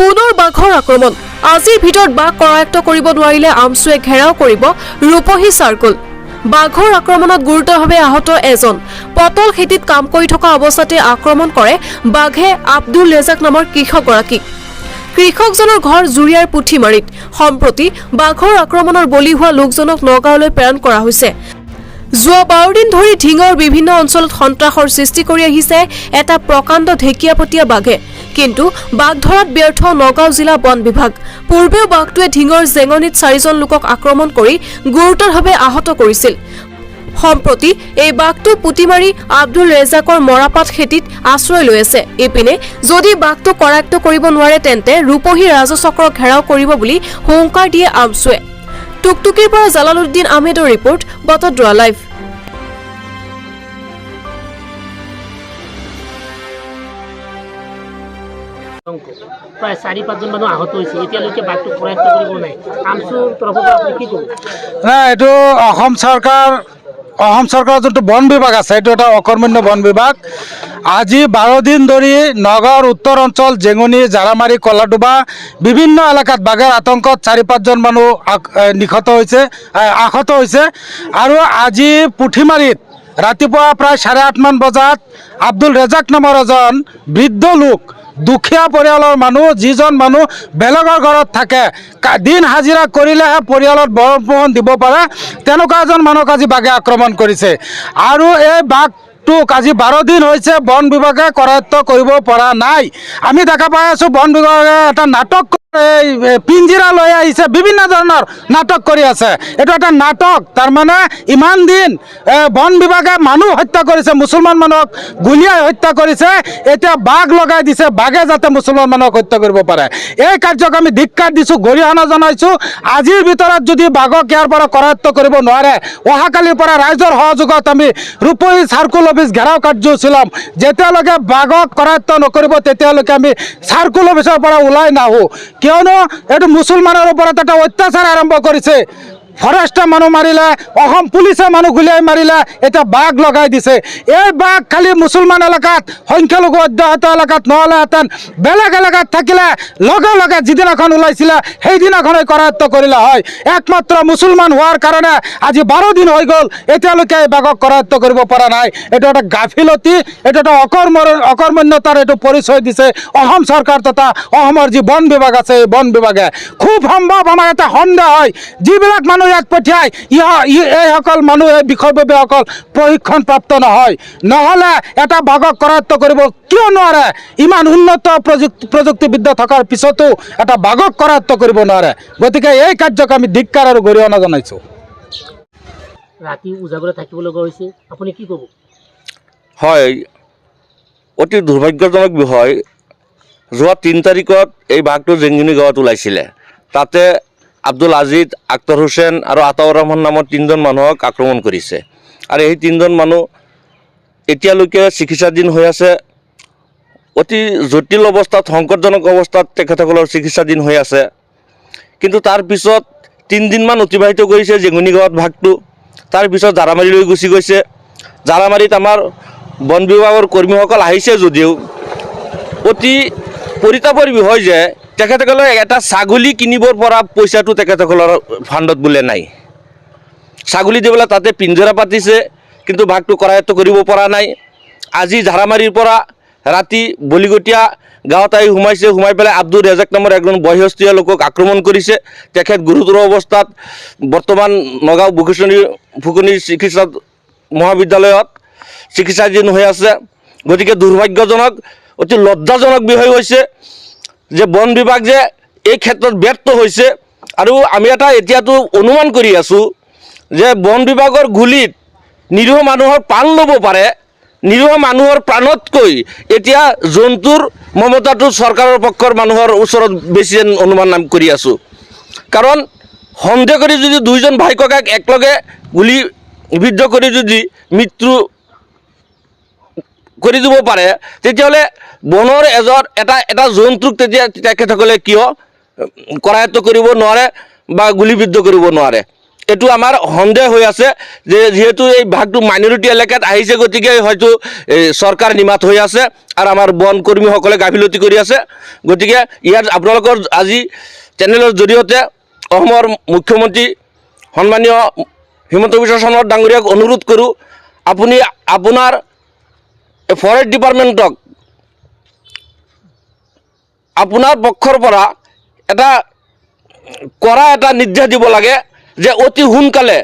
পুনৰ বাঘৰ আক্ৰমণ আজিৰ ভিতৰত বাঘ কৰায়ত্ব কৰিব নোৱাৰিলে আমচুৱে ঘেৰাও কৰিব ৰূপহী চাৰ্কুল বাঘৰ আক্ৰমণত গুৰুতৰভাৱে আহত এজন পটল খেতিত কাম কৰি থকা অৱস্থাতে আক্ৰমণ কৰে বাঘে আব্দুল ৰেজাক নামৰ কৃষকগৰাকীক কৃষকজনৰ ঘৰ জুৰিয়াৰ পুথিমাৰীত সম্প্ৰতি বাঘৰ আক্ৰমণৰ বলি হোৱা লোকজনক নগাঁৱলৈ প্ৰেৰণ কৰা হৈছে যোৱা 12 দিন ধৰি ঢিঙৰ বিভিন্ন অঞ্চলত সন্ত্ৰাসৰ সৃষ্টি কৰি আহিছে এটা প্ৰকাণ্ড ঢেকিয়াপতীয়া বাঘে কিন্তু বাঘ ধৰাত ব্যৰ্থ নগাঁও জিলা বন বিভাগ পূৰ্বেও বাঘটোৱে ঢিঙৰ জেঙনিত 4জন লোকক আক্ৰমণ কৰি গুৰুতৰভাৱে আহত কৰিছিল সম্প্ৰতি এই বাঘটো পুতিমাৰী আব্দুল ৰেজাকৰ মৰাপাট খেতিত আশ্ৰয় লৈ আছে এপিনে যদি বাঘটো কৰায়ত্ব কৰিব নোৱাৰে তেন্তে ৰূপহী ৰাজচক্ৰ ঘেৰাও কৰিব বুলি হুংকাৰ দিয়ে আমচুৱে টুকটুকিৰ পৰা জালালুদ্দিন আহমেদৰ ৰিপৰ্ট বতদ্ৰা লাইভ প্ৰায় 4-5জন মানুহ আহত হৈছে এতিয়ালৈকে বাঘটো কৰায়ত্ব কৰিব নাই আমচুৰ তৰফৰ পৰা আপুনি কি ক'ব না এইটো অসম চৰকাৰৰ যোনটো বন বিভাগ আছে এইটো এটা অকৰ্মণ্য বন বিভাগ আজি 12 দিন ধৰি নগাঁৱৰ উত্তৰ অঞ্চল জেঙনি জাৰামাৰী কলাডুবা বিভিন্ন এলেকাত বাঘৰ আতংকত 4-5জন মানুহ আহত হৈছে আৰু আজি পুথিমাৰীত ৰাতিপুৱা প্ৰায় 8:30 মান বজাত আব্দুল ৰেজাক নামৰ এজন বৃদ্ধ লোক দুখীয়া পৰিয়ালৰ মানুহ যিজন মানুহ বেলেগৰ ঘৰত থাকে দিন হাজিৰা কৰিলেহে পৰিয়ালত ভৰণ পোষণ দিব পাৰে তেনেকুৱা এজন মানুহক আজি বাঘে আক্ৰমণ কৰিছে আৰু এই বাঘটোক আজি 12 দিন হৈছে বন বিভাগে কৰায়ত্ব কৰিব পৰা নাই আমি দেখা পাই আছোঁ বন বিভাগে এটা নাটক পিঞ্জিৰা লৈ আহিছে বিভিন্ন ধৰণৰ নাটক কৰি আছে এইটো এটা নাটক তাৰমানে ইমান দিন বন বিভাগে মানুহ হত্যা কৰিছে মুছলমান মানুহক গুলিয়াই হত্যা কৰিছে এতিয়া বাঘ লগাই দিছে বাঘে যাতে মুছলমান মানুহক হত্যা কৰিব পাৰে এই কাৰ্যক আমি ধিক্কাৰ দিছোঁ গৰিহণা জনাইছোঁ আজিৰ ভিতৰত যদি বাঘক ইয়াৰ পৰা কৰায়ত্ব কৰিব নোৱাৰে অহাকালিৰ পৰা ৰাইজৰ সহযোগত আমি ৰূপহী চাৰ্কুল অফিচ ঘেৰাও কাৰ্যসূচী ল'ম যেতিয়ালৈকে বাঘক কৰায়ত্ব নকৰিব তেতিয়ালৈকে আমি চাৰ্কুল অফিচৰ পৰা ওলাই নাহোঁ কিয়নো এইটো মুছলমানৰ ওপৰত এটা অত্যাচাৰ আৰম্ভ কৰিছে ফৰেষ্টে মানুহ মাৰিলে অসম পুলিচে মানুহ গুলিয়াই মাৰিলে এতিয়া বাঘ লগাই দিছে এই বাঘ খালি মুছলমান এলেকাত সংখ্যালঘু অধ্যুষিত এলেকাত নহ'লেহেঁতেন বেলেগ এলেকাত থাকিলে লগে লগে যিদিনাখন ওলাইছিলে সেইদিনাখনেই কৰায়ত্ব কৰিলে হয় একমাত্ৰ মুছলমান হোৱাৰ কাৰণে আজি 12 দিন হৈ গ'ল এতিয়ালৈকে এই বাঘক কৰায়ত্ব কৰিব পৰা নাই এইটো এটা গাফিলতি এইটো এটা অকৰ্মণ্যতাৰ এইটো পৰিচয় দিছে অসম চৰকাৰ তথা অসমৰ যি বন বিভাগ আছে এই বন বিভাগে খুব সম্ভৱ আমাৰ এটা সন্দেহ হয় যিবিলাক মানুহ ইয়াত পঠিয়াই এইসকল মানুহ এই বিষয়ববীয়াসকল প্ৰশিক্ষণপ্ৰাপ্ত নহয় নহ'লে এটা বাঘক কৰায়ত্ব কৰিব কিয় নোৱাৰে ইমান উন্নত প্ৰযুক্তিবিদ্যা থকাৰ পিছতো এটা বাঘক কৰায়ত্ব কৰিব নোৱাৰে গতিকে এই কাৰ্যক আমি ধিক্কাৰ আৰু গৰিহণা জনাইছোঁ ৰাতি উজাগৰে থাকিব লগা হৈছে আপুনি কি ক'ব হয় অতি দুৰ্ভাগ্যজনক বিষয় যোৱা 3 তাৰিখত এই বাঘটো জেঙনি গাঁৱত ওলাইছিলে তাতে আব্দুল আজিজ আক্তৰ হুছেইন আৰু আতাউৰ ৰহমান নামৰ 3জন মানুহক আক্ৰমণ কৰিছে আৰু এই 3জন মানুহ এতিয়ালৈকে চিকিৎসাধীন হৈ আছে অতি জটিল অৱস্থাত সংকটজনক অৱস্থাত তেখেতসকলৰ চিকিৎসাধীন হৈ আছে কিন্তু তাৰ পিছত 3 দিনমান অতিবাহিত কৰিছে জেঙনি গাঁৱত বাঘটো তাৰ পিছত জাৰামাৰীলৈ গুচি গৈছে জাৰামাৰীত আমাৰ বন বিভাগৰ কৰ্মীসকল আহিছে যদিও অতি পৰিতাপৰ বিষয় যে তেখেতসকলে এটা ছাগলী কিনিবৰ পৰা পইচাটো তেখেতসকলৰ ফাণ্ডত বোলে নাই ছাগলী দিবলৈ তাতে পিঞ্জৰা পাতিছে কিন্তু বাঘটো কৰায়ত্ব কৰিব পৰা নাই আজি ঝাৰামাৰীৰ পৰা ৰাতি বলিগটীয়া গাঁৱত আহি সোমাই পেলাই আব্দুল ৰেজাক নামৰ এজন বয়সস্থীয় লোকক আক্ৰমণ কৰিছে তেখেত গুৰুতৰ অৱস্থাত বৰ্তমান নগাঁও ফুকনি চিকিৎসা মহাবিদ্যালয়ত চিকিৎসাধীন হৈ আছে গতিকে দুৰ্ভাগ্যজনক অতি লজ্জাজনক বিষয় হৈছে যে বন বিভাগ যে এই ক্ষেত্ৰত ব্যৰ্থ হৈছে আৰু আমি এটা এতিয়াতো অনুমান কৰি আছোঁ যে বন বিভাগৰ গুলিত নিৰীহ মানুহৰ প্ৰাণ ল'ব পাৰে নিৰীহ মানুহৰ প্ৰাণতকৈ এতিয়া জন্তুৰ মমতাটো চৰকাৰৰ পক্ষৰ মানুহৰ ওচৰত বেছি অনুমান কৰি আছোঁ কাৰণ সন্দেহ কৰি যদি 2জন ভাই ককাক একলগে গুলিবিদ্ধ কৰি যদি মৃত্যু কৰি দিব পাৰে তেতিয়াহ'লে বনৰ এটা জন্তুক তেতিয়া তেখেতসকলে কিয় কৰায়ত্ব কৰিব নোৱাৰে বা গুলিবিদ্ধ কৰিব নোৱাৰে এইটো আমাৰ সন্দেহ হৈ আছে যে যিহেতু এই ভাগটো মাইনৰিটি এলেকাত আহিছে, গতিকে হয়তো চৰকাৰ নিমাত হৈ আছে আৰু আমাৰ বন কৰ্মীসকলে গাফিলতি কৰি আছে। গতিকে ইয়াত আপোনালোকৰ আজি চেনেলৰ জৰিয়তে অসমৰ মুখ্যমন্ত্ৰী সন্মানীয় হিমন্ত বিশ্ব শৰ্মা ডাঙৰীয়াক অনুৰোধ কৰোঁ, আপুনি আপোনাৰ ফৰেষ্ট ডিপাৰ্টমেণ্টক আপোনাৰ পক্ষৰ পৰা এটা নিৰ্দেশ দিব লাগে যে অতি সোনকালে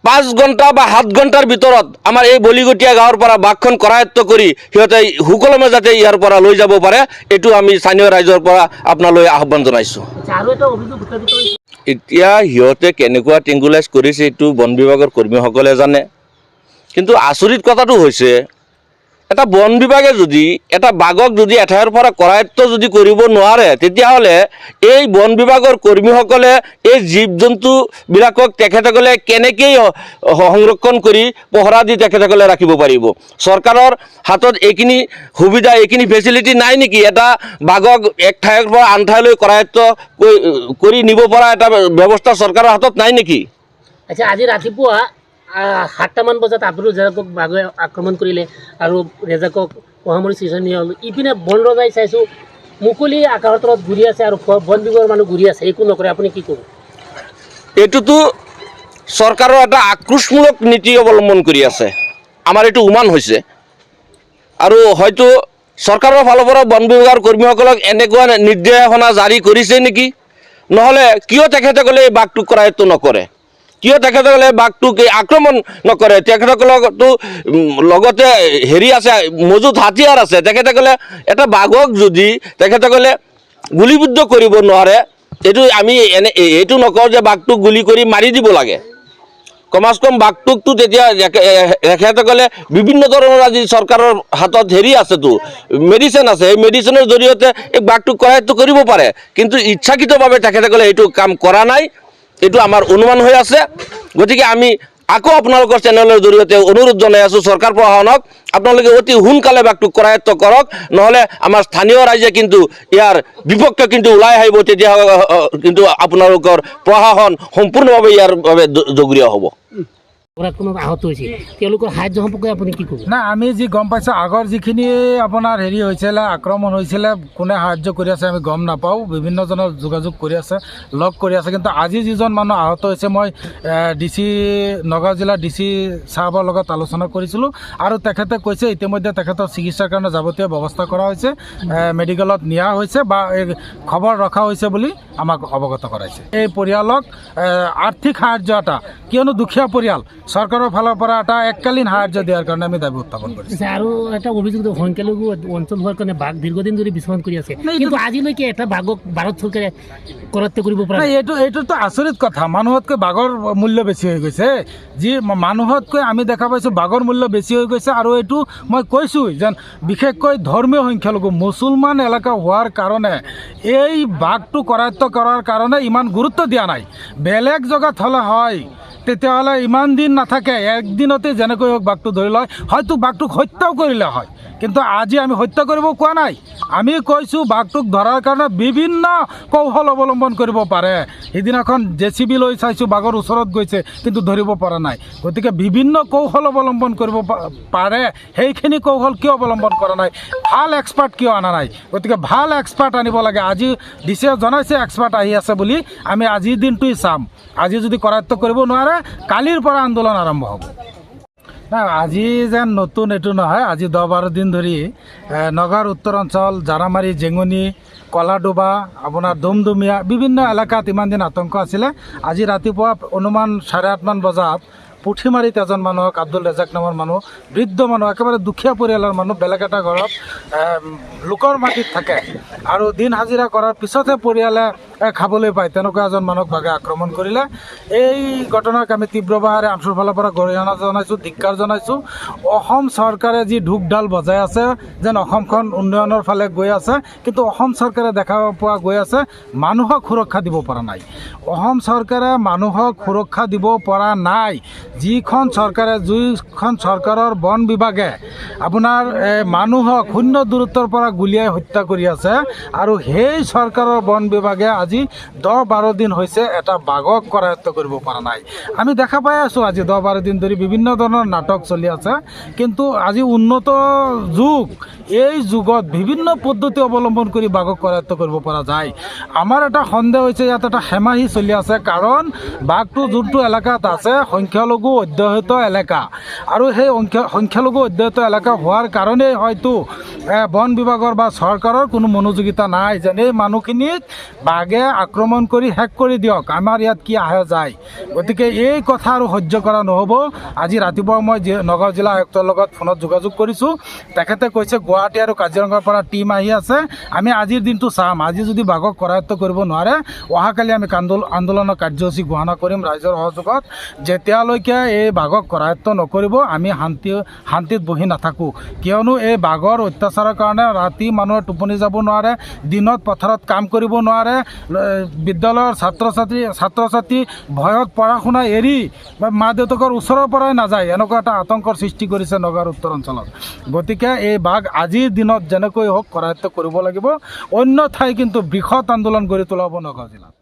5 ঘণ্টা বা 7 ঘণ্টাৰ ভিতৰত আমাৰ এই বলিগটীয়া গাঁৱৰ পৰা বাঘখন কৰায়ত্ব কৰি সিহঁতে সুকলমে যাতে ইয়াৰ পৰা লৈ যাব পাৰে, এইটো আমি স্থানীয় ৰাইজৰ পৰা আপোনালৈ আহ্বান জনাইছোঁ। আৰু এটা অভিযোগ উত্থাপিত হৈছে, এতিয়া সিহঁতে কেনেকুৱা টেংগুলাইজ কৰিছে এইটো বন বিভাগৰ কৰ্মীসকলে জানে। কিন্তু আচৰিত কথাটো হৈছে, এটা বন বিভাগে যদি এটা বাঘক যদি এঠাইৰ পৰা কৰায়ত্ব যদি কৰিব নোৱাৰে, তেতিয়াহ'লে এই বন বিভাগৰ কৰ্মীসকলে এই জীৱ জন্তুবিলাকক তেখেতসকলে কেনেকৈ সংৰক্ষণ কৰি পহৰা দি তেখেতসকলে ৰাখিব পাৰিব? চৰকাৰৰ হাতত এইখিনি সুবিধা, এইখিনি ফেচিলিটি নাই নেকি? এটা বাঘক এক ঠাইৰ পৰা আন ঠাইলৈ কৰায়ত্ব কৰি নিব পৰা এটা ব্যৱস্থা চৰকাৰৰ হাতত নাই নেকি? আচ্ছা, আজি ৰাতিপুৱা 7টামান বজাত আব্দুল ৰেজাকক বাঘে আক্ৰমণ কৰিলে আৰু ৰেজাকক অহামৰি ষ্টেচন নিয়া হ'ল। ইপিনে বন ৰজাই চাইছোঁ মুকলি আকাশৰ তলত ঘূৰি আছে আৰু বন বিভাগৰ মানুহ ঘূৰি আছে, একো নকৰে। আপুনি কি ক'ব? এইটোতো চৰকাৰৰ এটা আক্ৰোশমূলক নীতি অৱলম্বন কৰি আছে, আমাৰ এইটো উমান হৈছে। আৰু হয়তো চৰকাৰৰ ফালৰ পৰা বন বিভাগৰ কৰ্মীসকলক এনেকুৱা নিৰ্দেশনা জাৰি কৰিছে নেকি? নহ'লে কিয় তেখেতসকলে এই বাঘটোক কৰায়ত্ব নকৰে? কিয় তেখেতসকলে বাঘটোক আক্ৰমণ নকৰে? তেখেতসকলকতো লগতে হেৰি আছে, মজুত হাতিয়াৰ আছে। তেখেতসকলে এটা বাঘক যদি তেখেতসকলে গুলিবিদ্ধ কৰিব নোৱাৰে, আমি এইটো নকওঁ যে বাঘটোক গুলি কৰি মাৰি দিব লাগে। কমাছ কম বাঘটোকতো তেতিয়া তেখেতসকলে বিভিন্ন ধৰণৰ আজি চৰকাৰৰ হাতত হেৰি আছেতো, মেডিচিন আছে, সেই মেডিচিনৰ জৰিয়তে এই বাঘটোক কৰায়ত্ব কৰিব পাৰে। কিন্তু ইচ্ছাকৃতভাৱে তেখেতসকলে এইটো কাম কৰা নাই, এইটো আমাৰ অনুমান হৈ আছে। গতিকে আমি আকৌ আপোনালোকৰ চেনেলৰ জৰিয়তে অনুৰোধ জনাই আছোঁ চৰকাৰ প্ৰশাসনক, আপোনালোকে অতি সোনকালে বাঘটোক কৰায়ত্ব কৰক, নহ'লে আমাৰ স্থানীয় ৰাইজে কিন্তু ইয়াৰ বিপক্ষে কিন্তু ওলাই আহিব। তেতিয়া কিন্তু আপোনালোকৰ প্ৰশাসন সম্পূৰ্ণভাৱে ইয়াৰ বাবে জগৰীয়া হ'ব। আহত হৈছে, তেওঁলোকৰ সাহায্য সম্পৰ্কে আপুনি কি ক'ব? নাই, আমি যি গম পাইছোঁ আগৰ যিখিনি আপোনাৰ হেৰি হৈছিলে, আক্ৰমণ হৈছিলে, কোনে সাহায্য কৰি আছে আমি গম নাপাওঁ। বিভিন্নজনৰ যোগাযোগ কৰি আছে, লগ কৰি আছে। কিন্তু আজি যিজন মানুহ আহত হৈছে, মই নগাঁও জিলাৰ DC চাহাবৰ লগত আলোচনা কৰিছিলোঁ আৰু তেখেতে কৈছে ইতিমধ্যে তেখেতৰ চিকিৎসাৰ কাৰণে যাৱতীয় ব্যৱস্থা কৰা হৈছে, মেডিকেলত নিয়া হৈছে বা খবৰ ৰখা হৈছে বুলি আমাক অৱগত কৰাইছে। এই পৰিয়ালক আৰ্থিক সাহায্য এটা, কিয়নো দুখীয়া পৰিয়াল, চৰকাৰৰ ফালৰ পৰা এটা এককালীন সাহায্য দিয়াৰ কাৰণে আমি দাবী উত্থাপন কৰিছোঁ। আৰু এটা অভিযোগ, সংখ্যালঘু অঞ্চল হোৱাৰ কাৰণে বাঘ দীৰ্ঘদিন ধৰি বিচৰণ কৰি আছে, কিন্তু আজিলৈকে এটা বাঘক ভাৰত চৰকাৰে কৰায়ত্ব কৰিব পৰা নাই। এইটোতো আচৰিত কথা। মানুহতকৈ বাঘৰ মূল্য বেছি হৈ গৈছে। যি মানুহতকৈ আমি দেখা পাইছোঁ বাঘৰ মূল্য বেছি হৈ গৈছে। আৰু এইটো মই কৈছোঁ যেন বিশেষকৈ ধৰ্মীয় সংখ্যালঘু মুছলমান এলেকা হোৱাৰ কাৰণে এই বাঘটো কৰায়ত্ব কৰাৰ কাৰণে ইমান গুৰুত্ব দিয়া নাই। বেলেগ জেগাত হ'লে হয়, তেতিয়াহ'লে ইমান দিন নাথাকে, একদিনতে যেনেকৈ হওক বাঘটো ধৰি লয়, হয়তো বাঘটোক হত্যাও কৰিলে হয়। কিন্তু আজি আমি হত্যা কৰিব কোৱা নাই, আমি কৈছোঁ বাঘটোক ধৰাৰ কাৰণে বিভিন্ন কৌশল অৱলম্বন কৰিব পাৰে। সিদিনাখন JCB লৈ চাইছোঁ, বাঘৰ ওচৰত গৈছে কিন্তু ধৰিব পৰা নাই। গতিকে বিভিন্ন কৌশল অৱলম্বন কৰিব পাৰে, সেইখিনি কৌশল কিয় অৱলম্বন কৰা নাই? ভাল এক্সপাৰ্ট কিয় অনা নাই? গতিকে ভাল এক্সপাৰ্ট আনিব লাগে। আজি DCয়ে জনাইছে এক্সপাৰ্ট আহি আছে বুলি, আমি আজিৰ দিনটোৱে চাম। আজি যদি কৰায়ত্ব কৰিব নোৱাৰে, কালিৰ পৰা আন্দোলন আৰম্ভ হ'ব। নাই, আজি যেন নতুন এইটো নহয়। আজি 10-12 দিন ধৰি নগাঁৱৰ উত্তৰ অঞ্চল, জাৰামাৰী, জেঙনি, কলাডোবা, আপোনাৰ ডুমডুমীয়া বিভিন্ন এলেকাত ইমান দিন আতংক আছিলে। আজি ৰাতিপুৱা অনুমান 8:30মান বজাত পুঠিমাৰিত এজন মানুহক, আব্দুল ৰেজাক নামৰ মানুহ, বৃদ্ধ মানুহ, একেবাৰে দুখীয়া পৰিয়ালৰ মানুহ, বেলেগ এটা ঘৰত লোকৰ মাটিত থাকে আৰু দিন হাজিৰা কৰাৰ পিছতহে পৰিয়ালে খাবলৈ পায়, তেনেকুৱা এজন মানুহক বাঘে আক্ৰমণ কৰিলে। এই ঘটনাক আমি তীব্ৰভাৱে আমচুৰ ফালৰ পৰা গৰিহণা জনাইছোঁ, ধিক্কাৰ জনাইছোঁ। অসম চৰকাৰে যি ঢোকঢাল বজাই আছে যেন অসমখন উন্নয়নৰ ফালে গৈ আছে, কিন্তু অসম চৰকাৰে দেখা পোৱা গৈ আছে মানুহক সুৰক্ষা দিব পৰা নাই। অসম চৰকাৰে মানুহক সুৰক্ষা দিব পৰা নাই। যিখন চৰকাৰৰ বন বিভাগে আপোনাৰ মানুহক শূন্য দূৰত্বৰ পৰা গুলিয়াই হত্যা কৰি আছে আৰু সেই চৰকাৰৰ বন বিভাগে আজি 10-12 দিন হৈছে এটা বাঘক কৰায়ত্ব কৰিব পৰা নাই। আমি দেখা পাই আছোঁ আজি 10-12 দিন ধৰি বিভিন্ন ধৰণৰ নাটক চলি আছে, কিন্তু আজি উন্নত যুগ, এই যুগত বিভিন্ন পদ্ধতি অৱলম্বন কৰি বাঘক কৰায়ত্ব কৰিব পৰা যায়। আমাৰ এটা সন্দেহ হৈছে ইয়াত এটা হেমাহি চলি আছে, কাৰণ বাঘটো যোনটো এলেকাত আছে সংখ্যালঘু অধ্যুষিত এলেকা, আৰু সেই সংখ্যালঘু অধ্যুষিত এলেকা হোৱাৰ কাৰণেই হয়তো বন বিভাগৰ বা চৰকাৰৰ কোনো মনোযোগিতা নাই যেন এই মানুহখিনিক বাঘে আক্ৰমণ কৰি শেষ কৰি দিয়ক, আমাৰ ইয়াত কি আহে যায়। গতিকে এই কথা আৰু সহ্য কৰা নহ'ব। আজি ৰাতিপুৱা মই নগাঁও জিলা আয়ুক্তৰ লগত ফোনত যোগাযোগ কৰিছোঁ, তেখেতে কৈছে গুৱাহাটী আৰু কাজিৰঙাৰ পৰা টীম আহি আছে, আমি আজিৰ দিনটো চাম, আজি যদি বাঘক কৰায়ত্ব কৰিব নোৱাৰে অহাকালি আমি আন্দোলনৰ কাৰ্যসূচী ঘোষণা কৰিম ৰাইজৰ সহযোগত। যেতিয়ালৈকে এই বাঘক কৰায়ত্ব নকৰিব আমি শান্তিত বহি নাথাকোঁ, কিয়নো এই বাঘৰ অত্যাচাৰৰ কাৰণে ৰাতি মানুহৰ টোপনি যাব নোৱাৰে, দিনত পথাৰত কাম কৰিব নোৱাৰে, বিদ্যালয়ৰ ছাত্ৰ ছাত্ৰী ভয়ত পঢ়া শুনা এৰি মা দেউতাকৰ ওচৰৰ পৰাই নাযায়, এনেকুৱা এটা আতংকৰ সৃষ্টি কৰিছে নগাঁৱৰ উত্তৰ অঞ্চলত। গতিকে এই বাঘ আজিৰ দিনত যেনেকৈ হওক কৰায়ত্ব কৰিব লাগিব, অন্য ঠাই কিন্তু বৃহৎ আন্দোলন গঢ়ি তোলা হ'ব নগাঁও জিলাত।